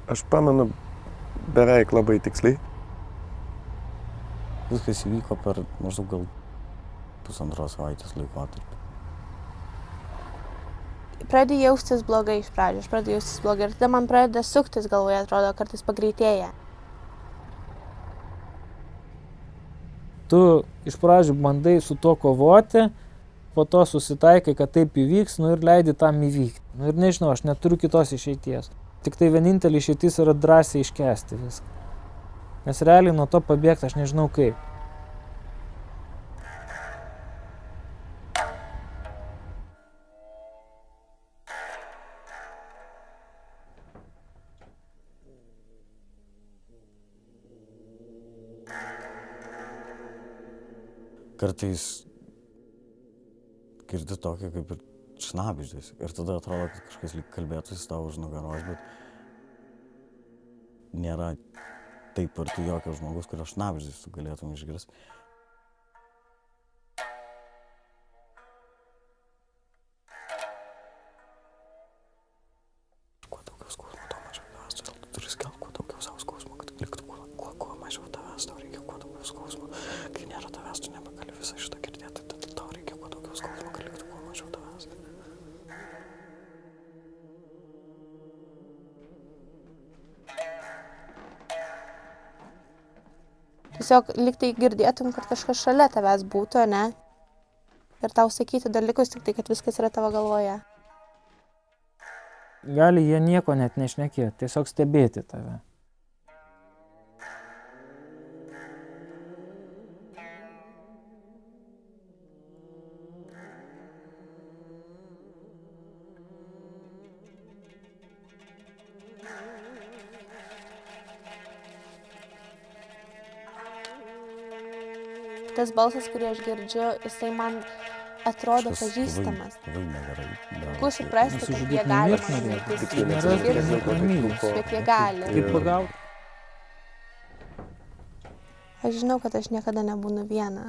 Aš pamenu beveik labai tiksliai. Viskas įvyko per maždaug gal 1,5 savaitės laikotarpį. Pradėjau jaustis blogai iš pradžių, aš pradėjau jaustis blogai ir tada man pradeda suktis galvoje, atrodo, kartais pagreitėja. Tu iš pradžių bandai su tuo kovoti, po to susitaikai, kad taip įvyks, ir leidi tam įvykti. Ir nežinau, aš neturiu kitos išeities. Tik tai vienintelė išeitis yra drąsiai iškęsti viską. Nes realiai nuo to pabėgti aš nežinau kaip. Kartais girdi tokį kaip ir šnabždesį ir tada atrodo, kad kažkas lyg kalbėtųsi tau už nugaros, bet nėra taip arti jokio žmogus, kurio šnabždesį tu galėtum išgirsti. Kuo daugiau skausmo, tuo mažiau tavęs, todėl tu turi skelbti kuo daugiau savo skausmo, kad liktų kuo mažiau tavęs, tau reikia kuo daugiau skausmo. Kai nėra tavęs, tu nebegali visą šitą girdėti, tad tau reikia kuo daugiau skausmo, kad liktų kuo mažiau tavęs. Tiesiog lyg tai girdėtum, kad kažkas šalia tavęs būtų, ne? Ir tau sakytų dalykus tik tai, kad viskas yra tavo galvoje. Gali jie nieko net nešnekėti, tiesiog stebėti tave. Tas balsas, kurį aš girdžiu, jisai man atrodo pažįstamas. Labai negerai. Kuo suprasti, kad jie gali mane išgirsti, bet jie gali. Kaip pagauti? Aš žinau, kad aš niekada nebūnu viena.